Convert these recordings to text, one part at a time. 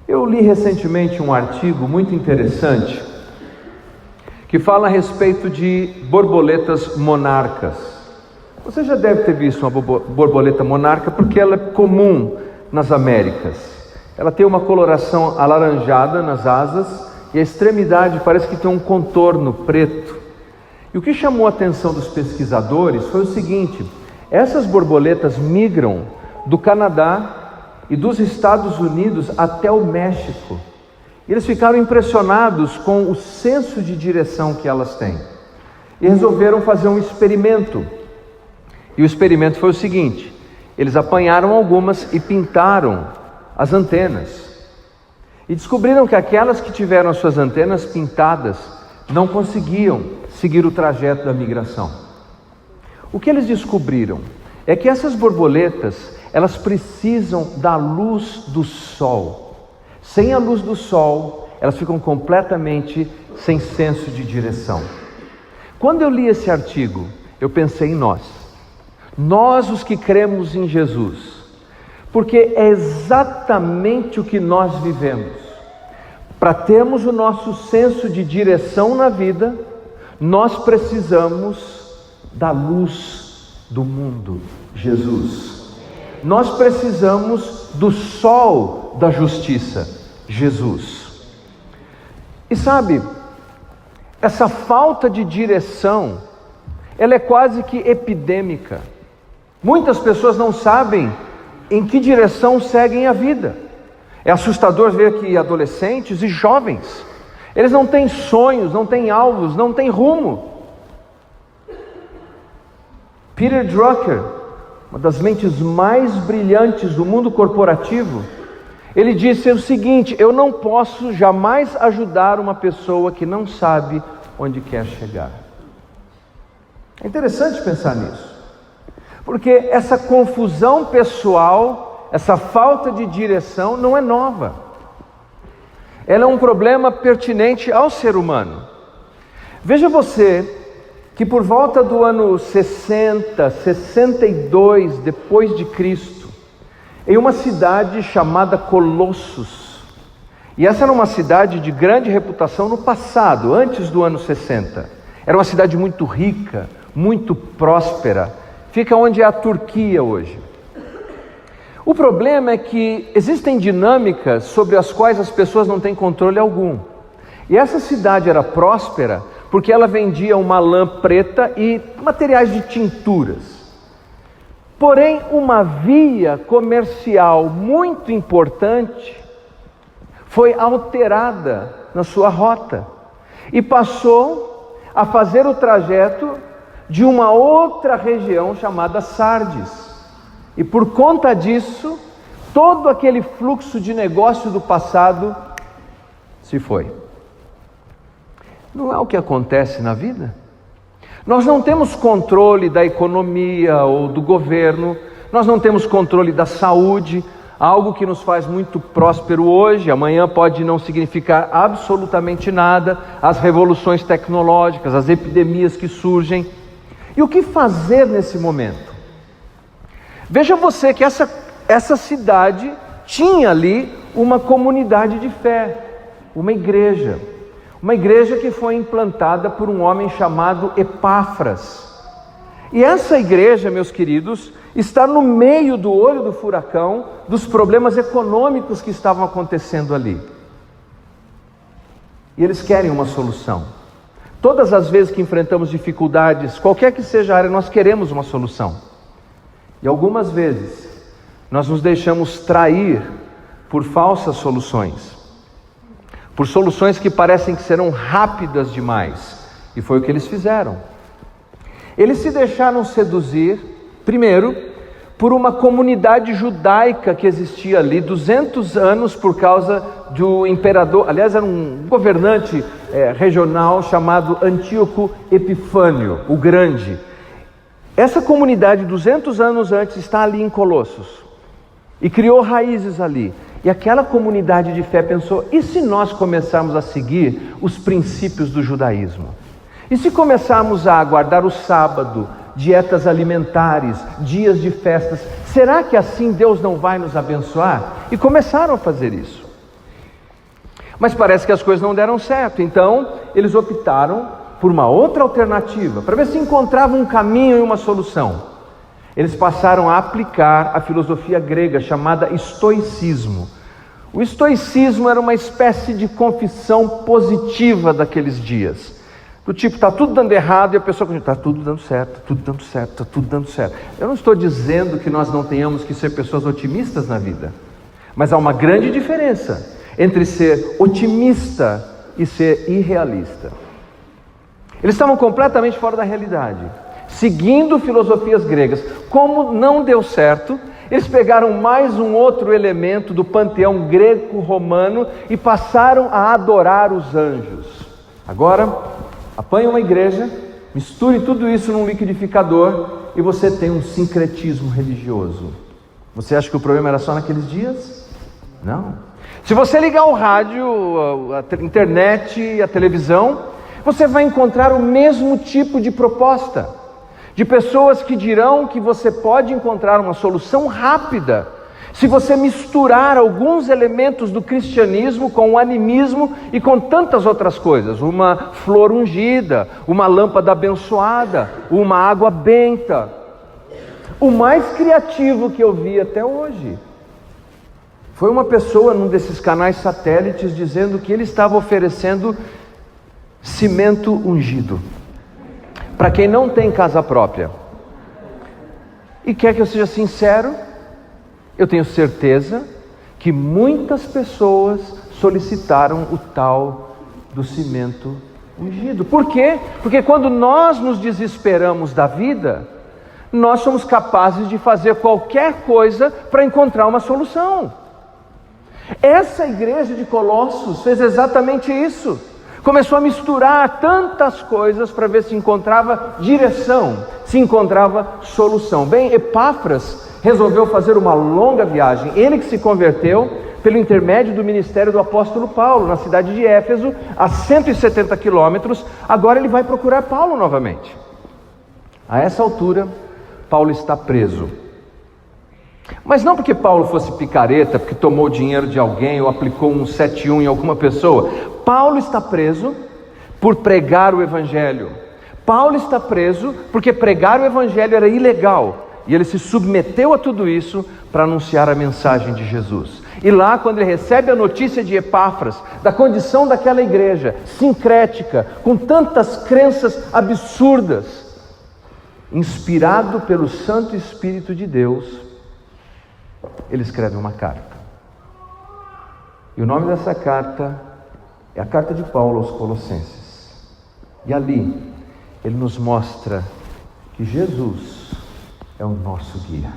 Eu li recentemente um artigo muito interessante que fala a respeito de borboletas monarcas. Você já deve ter visto uma borboleta monarca porque ela é comum nas Américas. Ela tem uma coloração alaranjada nas asas e a extremidade parece que tem um contorno preto. E o que chamou a atenção dos pesquisadores foi o seguinte: essas borboletas migram do Canadá e dos Estados Unidos até o México. E eles ficaram impressionados com o senso de direção que elas têm. E resolveram fazer um experimento. E o experimento foi o seguinte: eles apanharam algumas e pintaram as antenas. E descobriram que aquelas que tiveram as suas antenas pintadas não conseguiam seguir o trajeto da migração. O que eles descobriram é que essas borboletas, elas precisam da luz do sol. Sem a luz do sol, elas ficam completamente sem senso de direção. Quando eu li esse artigo, eu pensei em nós os que cremos em Jesus, porque é exatamente o que nós vivemos. Para termos o nosso senso de direção na vida, nós precisamos da luz do mundo, Jesus. Nós precisamos do sol da justiça, Jesus. E sabe, essa falta de direção, ela é quase que epidêmica. Muitas pessoas não sabem em que direção seguem a vida. É assustador ver que adolescentes e jovens, eles não têm sonhos, não têm alvos, não têm rumo. Peter Drucker, uma das mentes mais brilhantes do mundo corporativo, ele disse o seguinte: eu não posso jamais ajudar uma pessoa que não sabe onde quer chegar. É interessante pensar nisso, porque essa confusão pessoal, essa falta de direção não é nova. Ela é um problema pertinente ao ser humano. Veja você que por volta do ano 60, 62 depois de Cristo, em uma cidade chamada Colossos, e essa era uma cidade de grande reputação no passado, antes do ano 60, era uma cidade muito rica, muito próspera, fica onde é a Turquia hoje. O problema é que existem dinâmicas sobre as quais as pessoas não têm controle algum. E essa cidade era próspera porque ela vendia uma lã preta e materiais de tinturas. Porém, uma via comercial muito importante foi alterada na sua rota e passou a fazer o trajeto de uma outra região chamada Sardes. E por conta disso, todo aquele fluxo de negócio do passado se foi. Não é o que acontece na vida? Nós não temos controle da economia ou do governo, nós não temos controle da saúde, algo que nos faz muito próspero hoje, amanhã pode não significar absolutamente nada, as revoluções tecnológicas, as epidemias que surgem. E o que fazer nesse momento? Veja você que essa cidade tinha ali uma comunidade de fé, uma igreja que foi implantada por um homem chamado Epáfras. E essa igreja, meus queridos, está no meio do olho do furacão dos problemas econômicos que estavam acontecendo ali. E eles querem uma solução. Todas as vezes que enfrentamos dificuldades, qualquer que seja a área, nós queremos uma solução. E algumas vezes nós nos deixamos trair por falsas soluções, por soluções que parecem que serão rápidas demais. E foi o que eles fizeram. Eles se deixaram seduzir, primeiro, por uma comunidade judaica que existia ali 200 anos por causa do imperador, aliás era um governante regional chamado Antíoco Epifânio, o Grande. Essa comunidade 200 anos antes está ali em Colossos e criou raízes ali. E aquela comunidade de fé pensou: e se nós começarmos a seguir os princípios do judaísmo? E se começarmos a guardar o sábado, dietas alimentares, dias de festas, será que assim Deus não vai nos abençoar? E começaram a fazer isso. Mas parece que as coisas não deram certo, então eles optaram por uma outra alternativa, para ver se encontravam um caminho e uma solução. Eles passaram a aplicar a filosofia grega chamada estoicismo. O estoicismo era uma espécie de confissão positiva daqueles dias. Do tipo, está tudo dando errado e a pessoa continua, está tudo dando certo, tudo dando certo, está tudo dando certo. Eu não estou dizendo que nós não tenhamos que ser pessoas otimistas na vida, mas há uma grande diferença entre ser otimista e ser irrealista. Eles estavam completamente fora da realidade, seguindo filosofias gregas. Como não deu certo, eles pegaram mais um outro elemento do panteão greco-romano e passaram a adorar os anjos. Agora, apanhe uma igreja, misture tudo isso num liquidificador e você tem um sincretismo religioso. Você acha que o problema era só naqueles dias? Não. Se você ligar o rádio, a internet e a televisão, você vai encontrar o mesmo tipo de proposta, de pessoas que dirão que você pode encontrar uma solução rápida se você misturar alguns elementos do cristianismo com o animismo e com tantas outras coisas. Uma flor ungida, uma lâmpada abençoada, uma água benta. O mais criativo que eu vi até hoje foi uma pessoa num desses canais satélites dizendo que ele estava oferecendo cimento ungido para quem não tem casa própria. E quer que eu seja sincero, eu tenho certeza que muitas pessoas solicitaram o tal do cimento ungido. Por quê? Porque quando nós nos desesperamos da vida, nós somos capazes de fazer qualquer coisa para encontrar uma solução. Essa igreja de Colossos fez exatamente isso. Começou a misturar tantas coisas para ver se encontrava direção, se encontrava solução. Bem, Epáfras resolveu fazer uma longa viagem. Ele que se converteu pelo intermédio do ministério do apóstolo Paulo, na cidade de Éfeso, a 170 quilômetros. Agora ele vai procurar Paulo novamente. A essa altura, Paulo está preso. Mas não porque Paulo fosse picareta, porque tomou o dinheiro de alguém ou aplicou um 71 em alguma pessoa. Paulo está preso por pregar o evangelho. Paulo está preso porque pregar o evangelho era ilegal. E ele se submeteu a tudo isso para anunciar a mensagem de Jesus. E lá, quando ele recebe a notícia de Epáfras, da condição daquela igreja sincrética, com tantas crenças absurdas, inspirado pelo Santo Espírito de Deus, ele escreve uma carta. E o nome dessa carta é a carta de Paulo aos Colossenses. E ali ele nos mostra que Jesus é o nosso guia,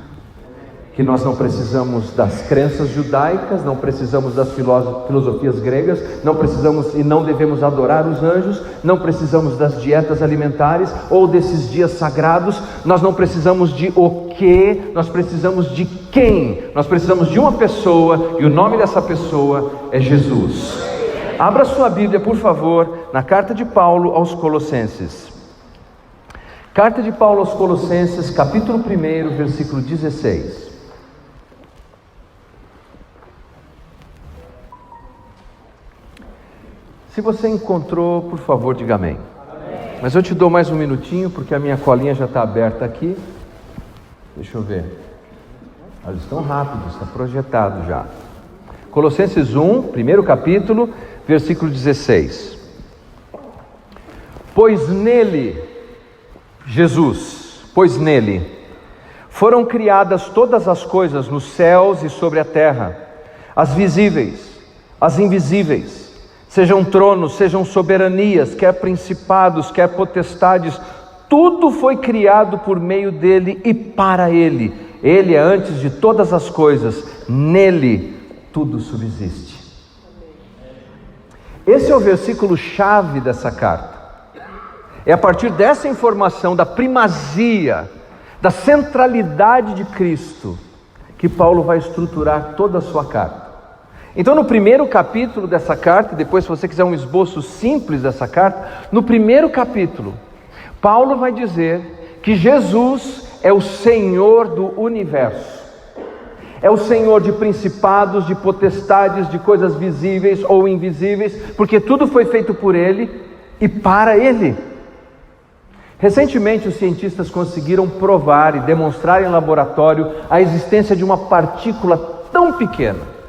que nós não precisamos das crenças judaicas, não precisamos das filosofias gregas, não precisamos e não devemos adorar os anjos, não precisamos das dietas alimentares ou desses dias sagrados. Nós não precisamos de o que, nós precisamos de quem. Nós precisamos de uma pessoa, e o nome dessa pessoa é Jesus. Abra sua Bíblia, por favor, na carta de Paulo aos Colossenses. Carta de Paulo aos Colossenses, capítulo 1, versículo 16. Se você encontrou, por favor, diga amém. Mas eu te dou mais um minutinho, porque a minha colinha já está aberta aqui. Deixa eu ver. Eles estão rápidos, está projetado já. Colossenses 1, primeiro capítulo, versículo 16. Pois nele, Jesus, pois nele foram criadas todas as coisas nos céus e sobre a terra, as visíveis, as invisíveis, sejam tronos, sejam soberanias, quer principados, quer potestades, tudo foi criado por meio dele e para ele. Ele é antes de todas as coisas, nele tudo subsiste. Esse é o versículo chave dessa carta. É a partir dessa informação da primazia, da centralidade de Cristo, que Paulo vai estruturar toda a sua carta. Então, no primeiro capítulo dessa carta, depois se você quiser um esboço simples dessa carta, no primeiro capítulo, Paulo vai dizer que Jesus é o Senhor do universo. É o Senhor de principados, de potestades, de coisas visíveis ou invisíveis, porque tudo foi feito por Ele e para Ele. Recentemente, os cientistas conseguiram provar e demonstrar em laboratório a existência de uma partícula tão pequena.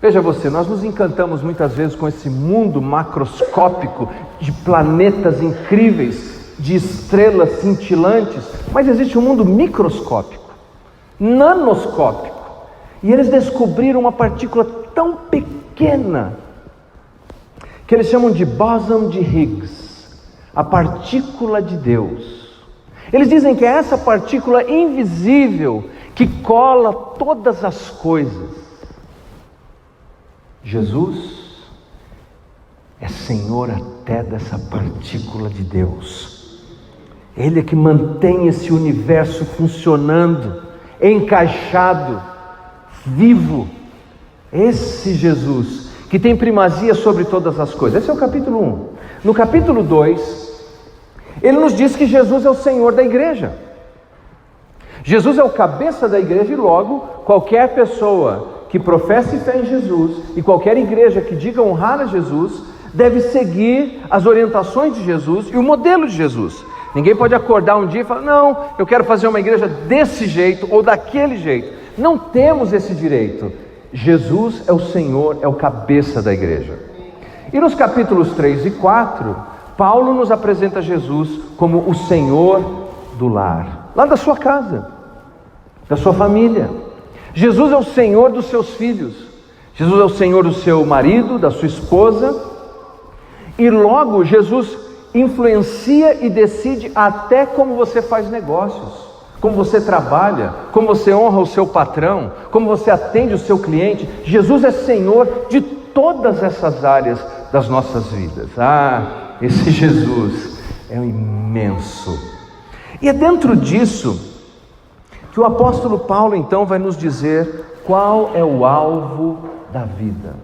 Veja você, nós nos encantamos muitas vezes com esse mundo macroscópico de planetas incríveis, de estrelas cintilantes, mas existe um mundo microscópico, nanoscópico, e eles descobriram uma partícula tão pequena que eles chamam de bóson de Higgs, a partícula de Deus. Eles dizem que é essa partícula invisível que cola todas as coisas. Jesus é Senhor até dessa partícula de Deus. Ele é que mantém esse universo funcionando, encaixado, vivo. Esse Jesus que tem primazia sobre todas as coisas. Esse é o capítulo 1. No capítulo 2, ele nos diz que Jesus é o Senhor da igreja. Jesus é o cabeça da igreja e logo, qualquer pessoa que professe fé em Jesus e qualquer igreja que diga honrar a Jesus, deve seguir as orientações de Jesus e o modelo de Jesus. Ninguém pode acordar um dia e falar, não, eu quero fazer uma igreja desse jeito ou daquele jeito. Não temos esse direito. Jesus é o Senhor, é o cabeça da igreja. E nos capítulos 3 e 4, Paulo nos apresenta Jesus como o Senhor do lar, lá da sua casa, da sua família. Jesus é o Senhor dos seus filhos, Jesus é o Senhor do seu marido, da sua esposa, e logo Jesus influencia e decide até como você faz negócios, como você trabalha, como você honra o seu patrão, como você atende o seu cliente. Jesus é Senhor de todas essas áreas das nossas vidas. Ah, esse Jesus é imenso. E é dentro disso que o apóstolo Paulo então vai nos dizer qual é o alvo da vida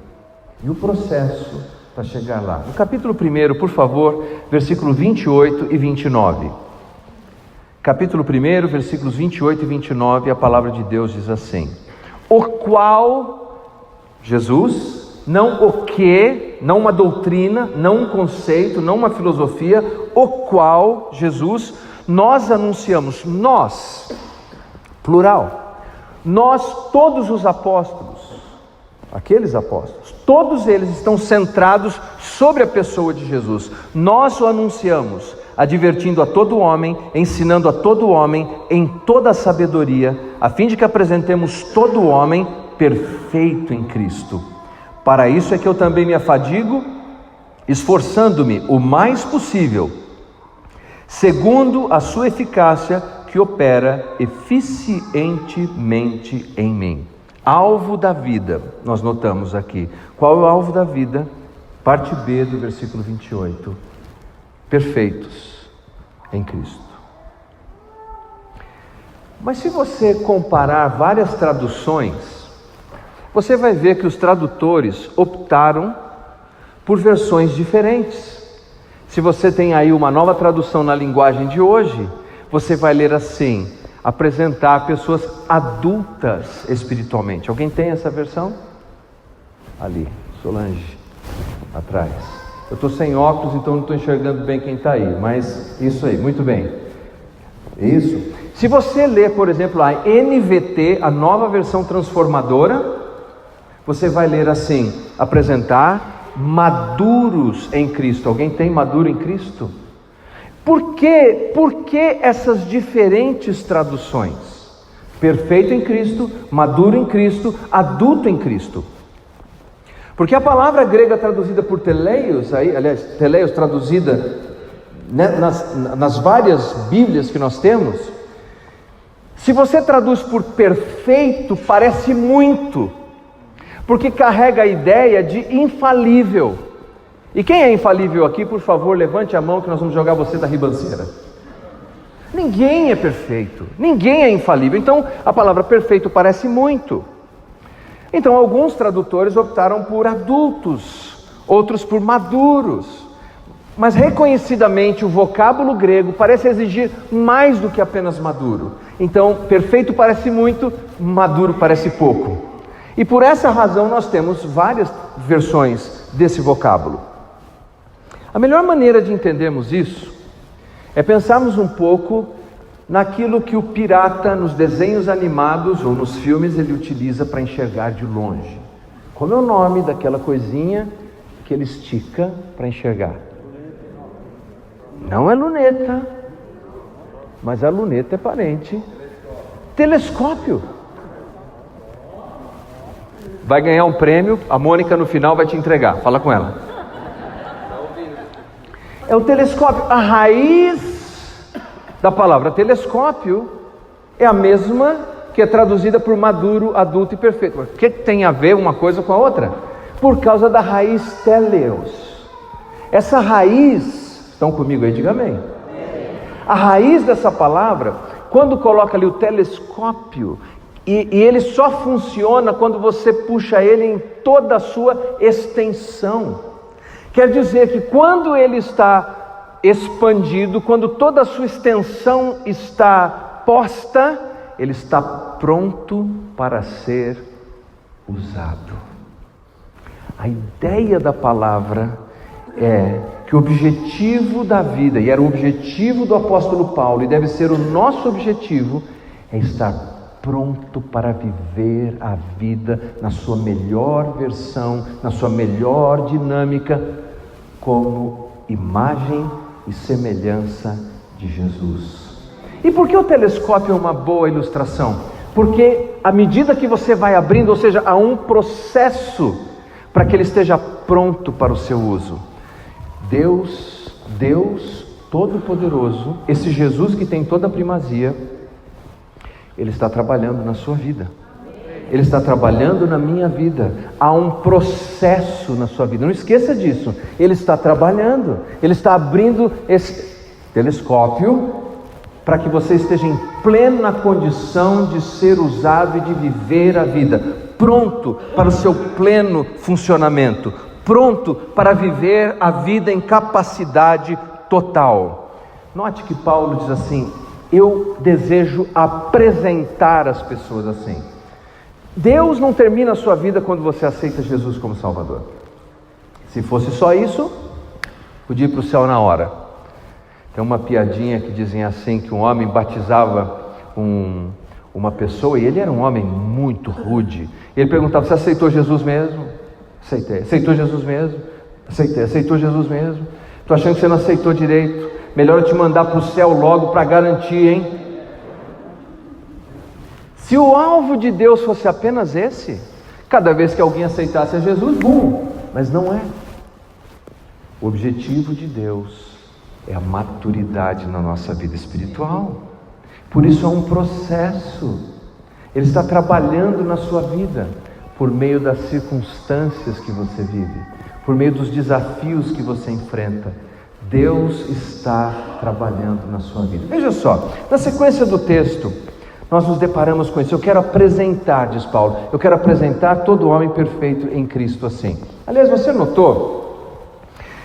e o processo para chegar lá. No capítulo 1, por favor, versículo 28 e 29. Capítulo 1, versículos 28 e 29, a palavra de Deus diz assim: o qual, Jesus, não o que, não uma doutrina, não um conceito, não uma filosofia, o qual, Jesus, nós anunciamos, nós, plural, nós todos os apóstolos, aqueles apóstolos, todos eles estão centrados sobre a pessoa de Jesus. Nós o anunciamos, advertindo a todo homem, ensinando a todo homem em toda a sabedoria, a fim de que apresentemos todo homem perfeito em Cristo. Para isso é que eu também me afadigo, esforçando-me o mais possível, segundo a sua eficácia que opera eficientemente em mim. Alvo da vida, nós notamos aqui. Qual é o alvo da vida? Parte B do versículo 28. Perfeitos em Cristo. Mas se você comparar várias traduções, você vai ver que os tradutores optaram por versões diferentes. Se você tem aí uma nova tradução na linguagem de hoje, você vai ler assim: apresentar pessoas adultas espiritualmente. Alguém tem essa versão? Ali, Solange, atrás. Eu estou sem óculos, então não estou enxergando bem quem está aí, mas isso aí, muito bem. Isso. Se você ler, por exemplo, a NVT, a nova versão transformadora, você vai ler assim: apresentar maduros em Cristo. Alguém tem maduro em Cristo? Por que essas diferentes traduções? Perfeito em Cristo, maduro em Cristo, adulto em Cristo. Porque a palavra grega traduzida por teleios, aliás, teleios traduzida nas várias Bíblias que nós temos, se você traduz por perfeito, parece muito, porque carrega a ideia de infalível. E quem é infalível aqui, por favor, levante a mão que nós vamos jogar você da ribanceira. Ninguém é perfeito, ninguém é infalível. Então a palavra perfeito parece muito. Então alguns tradutores optaram por adultos, outros por maduros. Mas reconhecidamente o vocábulo grego parece exigir mais do que apenas maduro. Então, perfeito parece muito, maduro parece pouco. E por essa razão nós temos várias versões desse vocábulo. A melhor maneira de entendermos isso é pensarmos um pouco naquilo que o pirata nos desenhos animados ou nos filmes ele utiliza para enxergar de longe. Como é o nome daquela coisinha que ele estica para enxergar? Não é luneta, mas a luneta é parente. Telescópio. Vai ganhar um prêmio, a Mônica no final vai te entregar, fala com ela. É o telescópio. A raiz da palavra telescópio é a mesma que é traduzida por maduro, adulto e perfeito. O que tem a ver uma coisa com a outra? Por causa da raiz teleos. Essa raiz, estão comigo aí, diga amém. A raiz dessa palavra, quando coloca ali o telescópio, e ele só funciona quando você puxa ele em toda a sua extensão. Quer dizer que quando ele está expandido, quando toda a sua extensão está posta, ele está pronto para ser usado. A ideia da palavra é que o objetivo da vida, e era o objetivo do apóstolo Paulo, e deve ser o nosso objetivo, é estar pronto para viver a vida na sua melhor versão, na sua melhor dinâmica, como imagem e semelhança de Jesus. E por que o telescópio é uma boa ilustração? Porque à medida que você vai abrindo, ou seja, há um processo para que ele esteja pronto para o seu uso. Deus Todo-Poderoso, esse Jesus que tem toda a primazia, Ele está trabalhando na sua vida. Ele está trabalhando na minha vida. Há um processo na sua vida. Não esqueça disso. Ele está trabalhando. Ele está abrindo esse telescópio para que você esteja em plena condição de ser usado e de viver a vida. Pronto para o seu pleno funcionamento. Pronto para viver a vida em capacidade total. Note que Paulo diz assim: eu desejo apresentar as pessoas assim. Deus não termina a sua vida quando você aceita Jesus como Salvador. Se fosse só isso, podia ir para o céu na hora. Tem uma piadinha que dizem assim, que um homem batizava uma pessoa, e ele era um homem muito rude. Ele perguntava: você aceitou Jesus mesmo? Aceitei. Aceitou Jesus mesmo? Aceitei. Aceitou Jesus mesmo? Estou achando que você não aceitou direito. Melhor eu te mandar para o céu logo para garantir, hein? Se o alvo de Deus fosse apenas esse, cada vez que alguém aceitasse a Jesus, bum! Mas não é. O objetivo de Deus é a maturidade na nossa vida espiritual. Por isso é um processo. Ele está trabalhando na sua vida, por meio das circunstâncias que você vive, por meio dos desafios que você enfrenta. Deus está trabalhando na sua vida. Veja só, na sequência do texto, nós nos deparamos com isso. Eu quero apresentar, diz Paulo, eu quero apresentar todo homem perfeito em Cristo assim. Aliás, você notou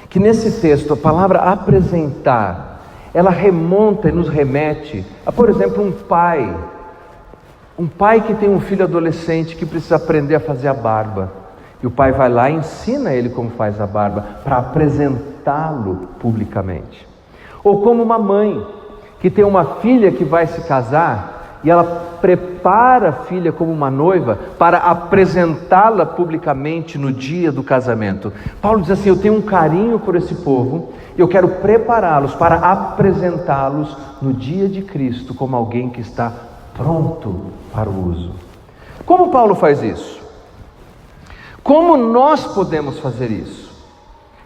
que nesse texto, a palavra apresentar, ela remonta e nos remete a, por exemplo, um pai que tem um filho adolescente que precisa aprender a fazer a barba. E o pai vai lá e ensina ele como faz a barba, para apresentá-lo publicamente. Ou como uma mãe que tem uma filha que vai se casar, e ela prepara a filha como uma noiva para apresentá-la publicamente no dia do casamento. Paulo diz assim: eu tenho um carinho por esse povo, eu quero prepará-los para apresentá-los no dia de Cristo como alguém que está pronto para o uso. Como Paulo faz isso? Como nós podemos fazer isso?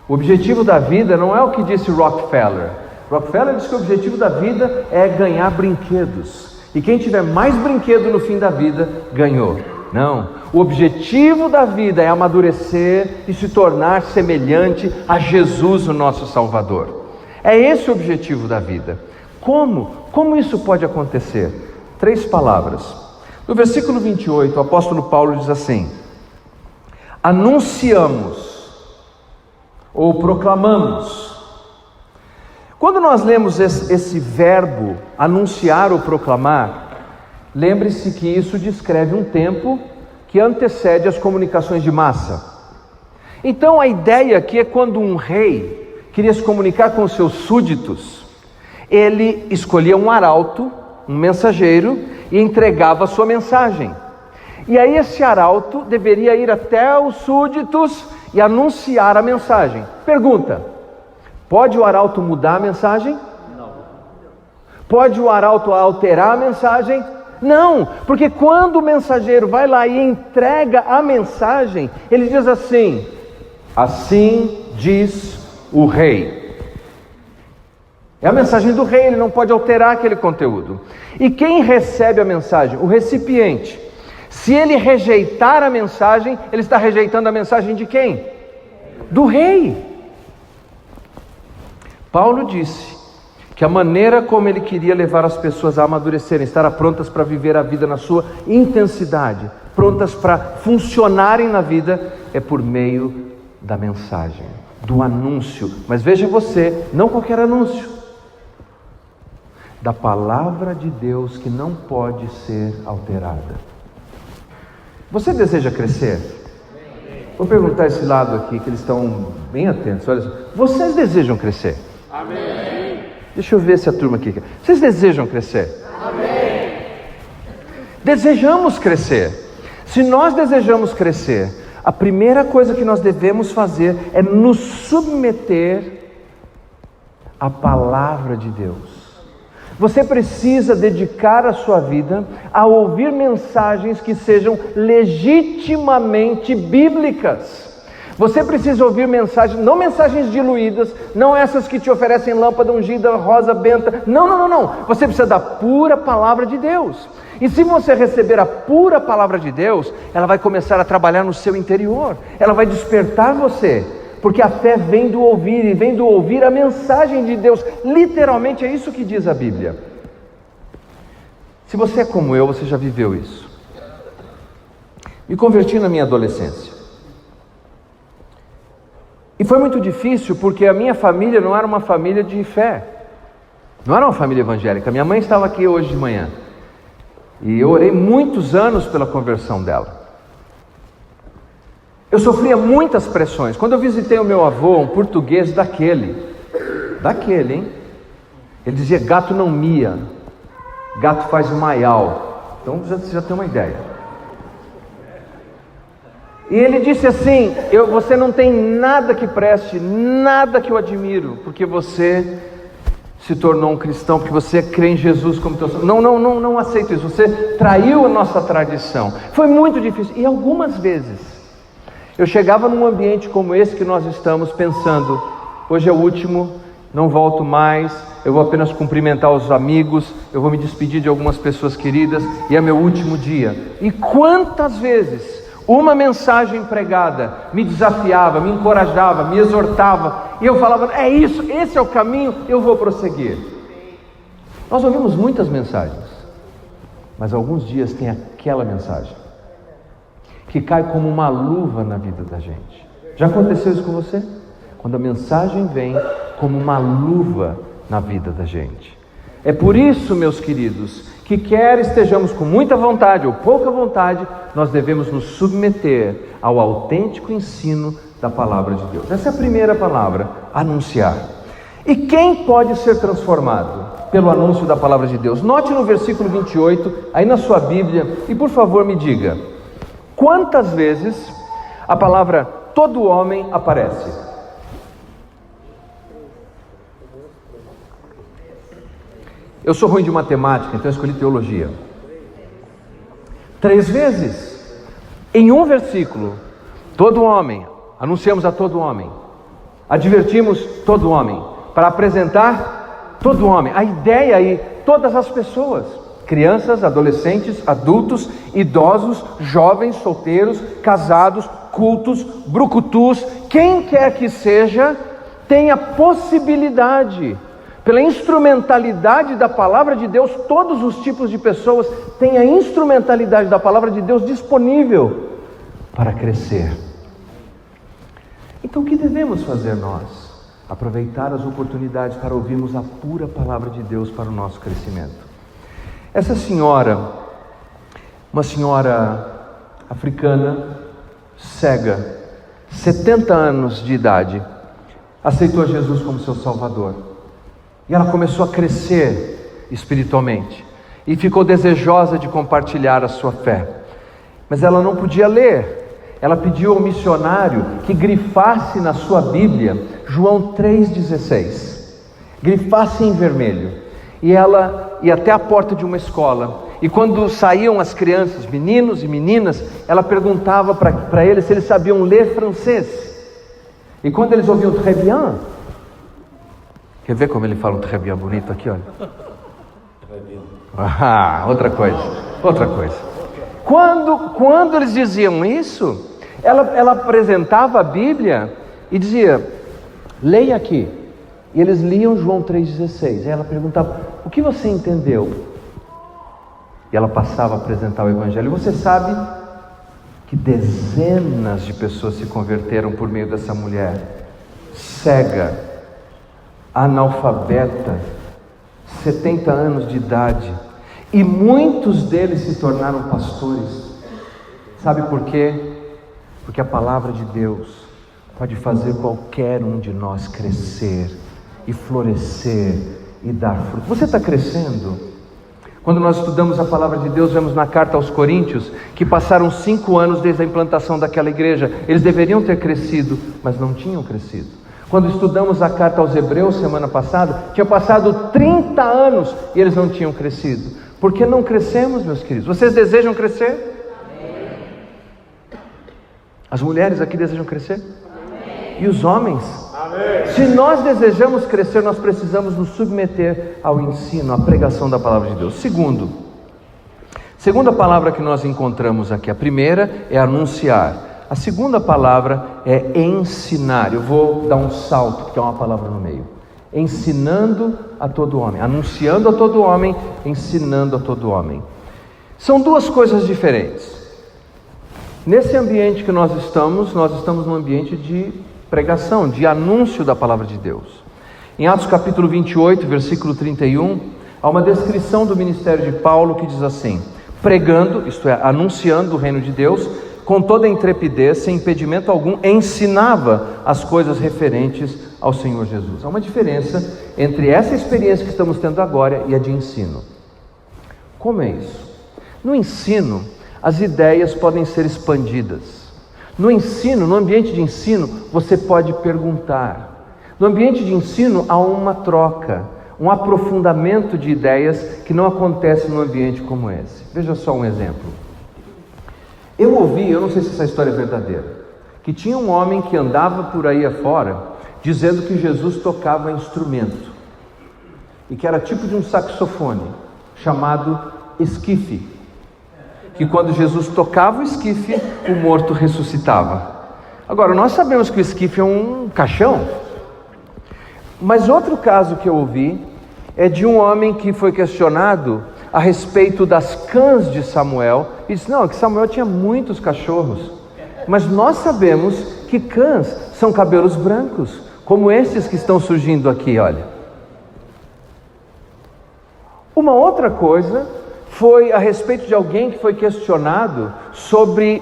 O objetivo da vida não é o que disse Rockefeller. Rockefeller disse que o objetivo da vida é ganhar brinquedos. E quem tiver mais brinquedo no fim da vida, ganhou. Não. O objetivo da vida é amadurecer e se tornar semelhante a Jesus, o nosso Salvador. É esse o objetivo da vida. Como? Como isso pode acontecer? 3 palavras. No versículo 28, o apóstolo Paulo diz assim: anunciamos ou proclamamos. Quando nós lemos esse verbo, anunciar ou proclamar, Lembre-se que isso descreve um tempo que antecede as comunicações de massa. Então a ideia aqui é quando um rei queria se comunicar com os seus súditos, ele escolhia um arauto, um mensageiro, e entregava a sua mensagem. E aí esse arauto deveria ir até os súditos e anunciar a mensagem. Pergunta: pode o arauto mudar a mensagem? Não. Pode o arauto alterar a mensagem? Não, porque quando o mensageiro vai lá e entrega a mensagem, ele diz assim: assim diz o rei. É a mensagem do rei, ele não pode alterar aquele conteúdo. E quem recebe a mensagem? O recipiente. Se ele rejeitar a mensagem, ele está rejeitando a mensagem de quem? Do rei. Paulo disse que a maneira como ele queria levar as pessoas a amadurecerem, estar prontas para viver a vida na sua intensidade, prontas para funcionarem na vida, é por meio da mensagem, do anúncio. Mas veja você, não qualquer anúncio, da palavra de Deus que não pode ser alterada. Você deseja crescer? Vou perguntar esse lado aqui, que eles estão bem atentos. Olha só. Vocês desejam crescer? Amém. Deixa eu ver se a turma aqui. Vocês desejam crescer? Amém. Desejamos crescer. Se nós desejamos crescer, a primeira coisa que nós devemos fazer é nos submeter à palavra de Deus. Você precisa dedicar a sua vida a ouvir mensagens que sejam legitimamente bíblicas. Você precisa ouvir mensagens, não mensagens diluídas, não essas que te oferecem lâmpada ungida, rosa benta. Não. Você precisa da pura palavra de Deus. E se você receber a pura palavra de Deus, ela vai começar a trabalhar no seu interior. Ela vai despertar você. Porque a fé vem do ouvir, e vem do ouvir a mensagem de Deus. Literalmente é isso que diz a Bíblia. Se você é como eu, você já viveu isso. Me converti na minha adolescência. E foi muito difícil, porque a minha família não era uma família de fé. Não era uma família evangélica. Minha mãe estava aqui hoje de manhã. E eu orei muitos anos pela conversão dela. Eu sofria muitas pressões. Quando eu visitei o meu avô, um português daquele, hein? Ele dizia: gato não mia, gato faz maiau. Então você já tem uma ideia. E ele disse assim: você não tem nada que preste, nada que eu admiro, porque você se tornou um cristão, porque você crê em Jesus como teu Salvador. Não aceito isso. Você traiu a nossa tradição. Foi muito difícil. E algumas vezes eu chegava num ambiente como esse que nós estamos, pensando: hoje é o último, não volto mais, eu vou apenas cumprimentar os amigos, eu vou me despedir de algumas pessoas queridas, e é meu último dia. E quantas vezes uma mensagem pregada me desafiava, me encorajava, me exortava, e eu falava: é isso, esse é o caminho, eu vou prosseguir. Nós ouvimos muitas mensagens, mas alguns dias tem aquela mensagem que cai como uma luva na vida da gente. Já aconteceu isso com você? Quando a mensagem vem como uma luva na vida da gente. É por isso, meus queridos, que quer estejamos com muita vontade ou pouca vontade, nós devemos nos submeter ao autêntico ensino da palavra de Deus. Essa é a primeira palavra: anunciar. E quem pode ser transformado pelo anúncio da palavra de Deus? Note no versículo 28, aí na sua Bíblia, e por favor me diga: quantas vezes a palavra todo homem aparece? Eu sou ruim de matemática, então eu escolhi teologia. 3 vezes. Em um versículo, todo homem, anunciamos a todo homem, advertimos todo homem, para apresentar todo homem. A ideia aí, todas as pessoas. Crianças, adolescentes, adultos, idosos, jovens, solteiros, casados, cultos, brucutus, quem quer que seja, tem a possibilidade, pela instrumentalidade da palavra de Deus, todos os tipos de pessoas têm a instrumentalidade da palavra de Deus disponível para crescer. Então o que devemos fazer nós? Aproveitar as oportunidades para ouvirmos a pura palavra de Deus para o nosso crescimento. Essa senhora Uma senhora africana, cega, 70 anos de idade, aceitou Jesus como seu Salvador. E ela começou a crescer espiritualmente e ficou desejosa de compartilhar a sua fé. Mas ela não podia ler. Ela pediu ao missionário que grifasse na sua Bíblia João 3,16. Grifasse em vermelho. E ela ia até a porta de uma escola. E quando saíam as crianças, meninos e meninas, ela perguntava para eles se eles sabiam ler francês. E quando eles ouviam très bien, quer ver como ele fala um très bien bonito aqui, olha? Ah, outra coisa. Quando eles diziam isso, ela apresentava a Bíblia e dizia, leia aqui. E eles liam João 3,16. Aí ela perguntava, o que você entendeu? E ela passava a apresentar o Evangelho. Você sabe que dezenas de pessoas se converteram por meio dessa mulher, cega, analfabeta, 70 anos de idade, e muitos deles se tornaram pastores. Sabe por quê? Porque a palavra de Deus pode fazer qualquer um de nós crescer e florescer e dar fruto. Você está crescendo? Quando nós estudamos a palavra de Deus, vemos na carta aos Coríntios que passaram 5 anos desde a implantação daquela igreja. Eles deveriam ter crescido, mas não tinham crescido. Quando estudamos a carta aos Hebreus semana passada, tinha passado 30 anos e eles não tinham crescido. Por que não crescemos, meus queridos? Vocês desejam crescer? Amém. As mulheres aqui desejam crescer? Amém. E os homens? Amém. Se nós desejamos crescer, nós precisamos nos submeter ao ensino, à pregação da palavra de Deus. Segunda palavra que nós encontramos aqui. A primeira é anunciar. A segunda palavra é ensinar. Eu vou dar um salto, porque é uma palavra no meio. Ensinando a todo homem. Anunciando a todo homem, ensinando a todo homem. São duas coisas diferentes. Nesse ambiente que nós estamos num ambiente de pregação, de anúncio da palavra de Deus. Em Atos capítulo 28, versículo 31, há uma descrição do ministério de Paulo que diz assim: pregando, isto é, anunciando o reino de Deus, com toda intrepidez, sem impedimento algum, ensinava as coisas referentes ao Senhor Jesus. Há uma diferença entre essa experiência que estamos tendo agora e a de ensino. Como é isso? No ensino, as ideias podem ser expandidas. No ensino, no ambiente de ensino, você pode perguntar. No ambiente de ensino, há uma troca, um aprofundamento de ideias que não acontece num ambiente como esse. Veja só um exemplo. Eu ouvi, eu não sei se essa história é verdadeira, que tinha um homem que andava por aí afora, dizendo que Jesus tocava instrumento, e que era tipo de um saxofone, chamado esquife, que quando Jesus tocava o esquife, o morto ressuscitava. Agora, nós sabemos que o esquife é um caixão, mas outro caso que eu ouvi é de um homem que foi questionado a respeito das cãs de Samuel, e disse, não, que Samuel tinha muitos cachorros, mas nós sabemos que cãs são cabelos brancos, como esses que estão surgindo aqui, olha. Uma outra coisa foi a respeito de alguém que foi questionado sobre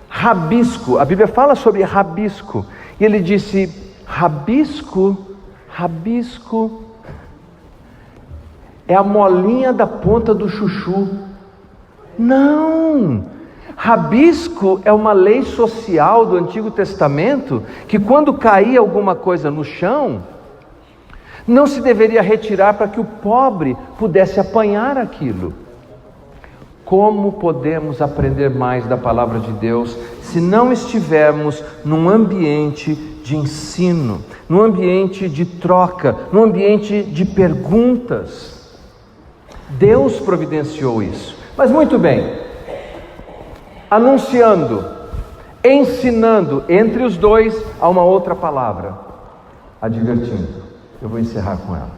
rabisco. A Bíblia fala sobre rabisco, e ele disse, rabisco é a molinha da ponta do chuchu. Não! Rabisco é uma lei social do Antigo Testamento, que quando caía alguma coisa no chão, não se deveria retirar para que o pobre pudesse apanhar aquilo. Como podemos aprender mais da palavra de Deus se não estivermos num ambiente de ensino, num ambiente de troca, num ambiente de perguntas? Deus providenciou isso. Mas muito bem, anunciando, ensinando, entre os dois há uma outra palavra, advertindo. Eu vou encerrar com ela.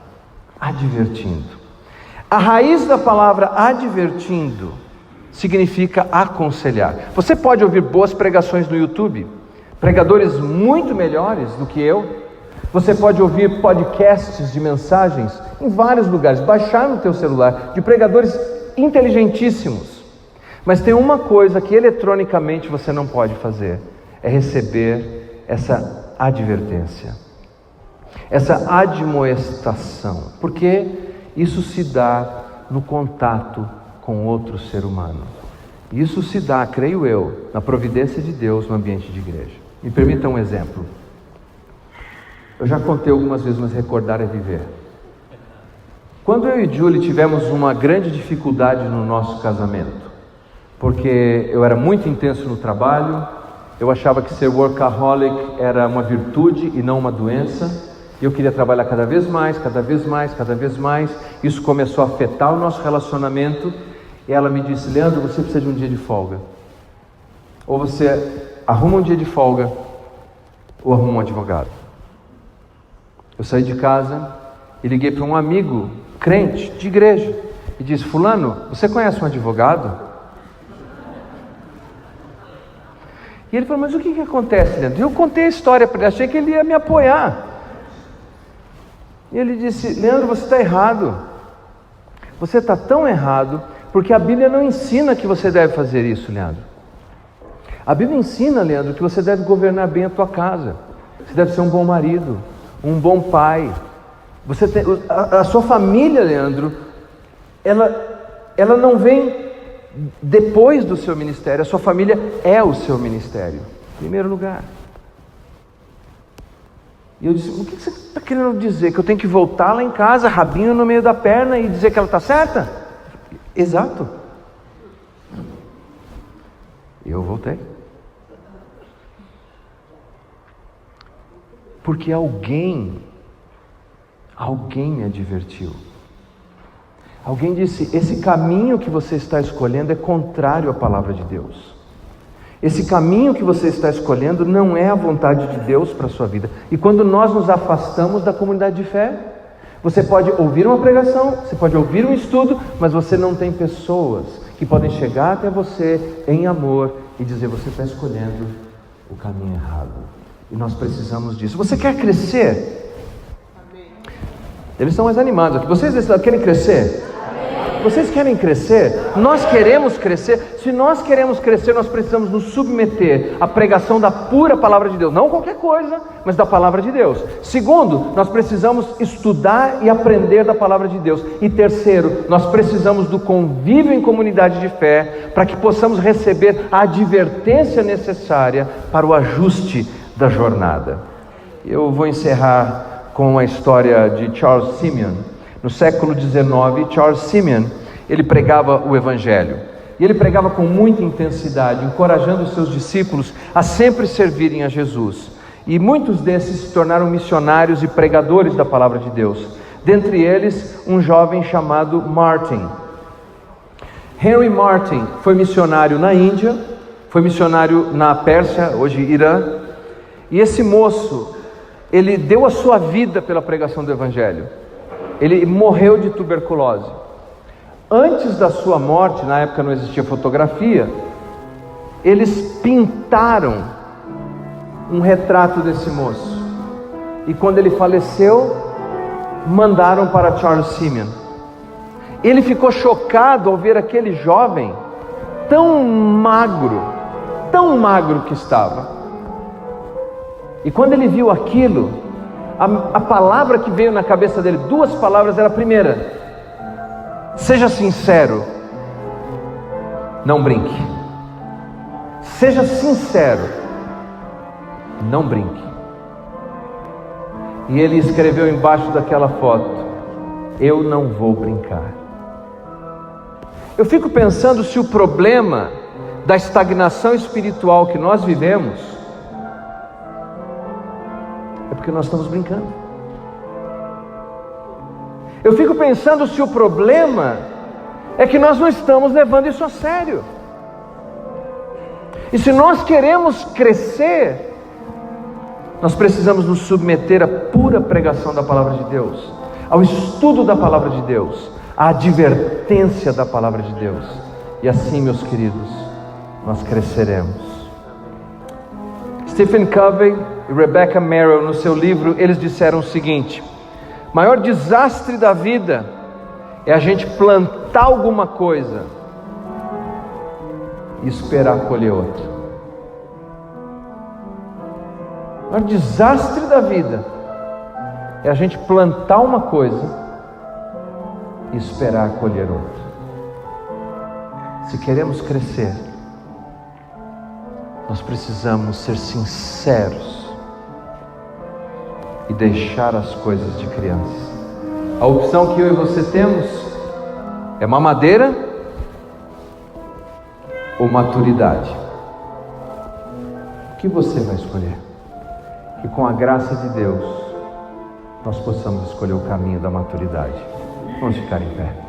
Advertindo. A raiz da palavra advertindo significa aconselhar. Você pode ouvir boas pregações no YouTube, pregadores muito melhores do que eu. Você pode ouvir podcasts de mensagens em vários lugares, baixar no teu celular, de pregadores inteligentíssimos. Mas tem uma coisa que eletronicamente você não pode fazer, é receber essa advertência, essa admoestação, porque isso se dá no contato com outro ser humano. Isso se dá, creio eu, na providência de Deus no ambiente de igreja. Me permita um exemplo. Eu já contei algumas vezes, mas recordar é viver. Quando eu e Julie tivemos uma grande dificuldade no nosso casamento, porque eu era muito intenso no trabalho, eu achava que ser workaholic era uma virtude e não uma doença, e eu queria trabalhar cada vez mais, cada vez mais, cada vez mais. Isso começou a afetar o nosso relacionamento, e ela me disse: Leandro, você precisa de um dia de folga. Ou você arruma um dia de folga, ou arruma um advogado. Eu saí de casa e liguei para um amigo crente de igreja e disse: fulano, você conhece um advogado? E ele falou: mas o que acontece, Leandro? Eu contei a história para ele, achei que ele ia me apoiar. E ele disse: Leandro, você está errado. Você está tão errado, porque a Bíblia não ensina que você deve fazer isso, Leandro. A Bíblia ensina, Leandro, que você deve governar bem a tua casa. Você deve ser um bom marido, um bom pai. Você tem, a sua família, Leandro, ela não vem depois do seu ministério. A sua família é o seu ministério, em primeiro lugar. E eu disse: o que você está querendo dizer? Que eu tenho que voltar lá em casa, rabinho no meio da perna, e dizer que ela está certa? Exato. Eu voltei. Porque alguém me advertiu. Alguém disse: esse caminho que você está escolhendo é contrário à palavra de Deus. Esse caminho que você está escolhendo não é a vontade de Deus para a sua vida. E quando nós nos afastamos da comunidade de fé, você pode ouvir uma pregação, você pode ouvir um estudo, mas você não tem pessoas que podem chegar até você em amor e dizer: você está escolhendo o caminho errado. E nós precisamos disso. Você quer crescer? Amém. Eles estão mais animados aqui. Vocês querem crescer? Amém. Vocês querem crescer? Nós queremos crescer. Se nós queremos crescer, nós precisamos nos submeter à pregação da pura palavra de Deus. Não qualquer coisa, mas da palavra de Deus. Segundo, nós precisamos estudar e aprender da palavra de Deus. E terceiro, nós precisamos do convívio em comunidade de fé, para que possamos receber a advertência necessária para o ajuste da jornada. Eu vou encerrar com a história de Charles Simeon. No século XIX, Charles Simeon, ele pregava o Evangelho. E ele pregava com muita intensidade, encorajando os seus discípulos a sempre servirem a Jesus. E muitos desses se tornaram missionários e pregadores da palavra de Deus. Dentre eles, um jovem chamado Martin. Henry Martin foi missionário na Índia, foi missionário na Pérsia, hoje Irã. E esse moço, ele deu a sua vida pela pregação do Evangelho. Ele morreu de tuberculose. Antes da sua morte, na época não existia fotografia, eles pintaram um retrato desse moço. E quando ele faleceu, mandaram para Charles Simeon. Ele ficou chocado ao ver aquele jovem tão magro que estava. E quando ele viu aquilo, a palavra que veio na cabeça dele, duas palavras, era a primeira: seja sincero, não brinque. Seja sincero, não brinque. E ele escreveu embaixo daquela foto: eu não vou brincar. Eu fico pensando se o problema da estagnação espiritual que nós vivemos é porque nós estamos brincando. Eu fico pensando se o problema é que nós não estamos levando isso a sério. E se nós queremos crescer, nós precisamos nos submeter à pura pregação da palavra de Deus, ao estudo da palavra de Deus, à advertência da palavra de Deus. E assim, meus queridos, nós cresceremos. Stephen Covey e Rebecca Merrill, no seu livro, eles disseram o seguinte: o maior desastre da vida é a gente plantar alguma coisa e esperar colher outro. O maior desastre da vida é a gente plantar uma coisa e esperar colher outra. Se queremos crescer, nós precisamos ser sinceros e deixar as coisas de criança. A opção que eu e você temos é mamadeira ou maturidade. O que você vai escolher? Que com a graça de Deus nós possamos escolher o caminho da maturidade. Vamos ficar em pé.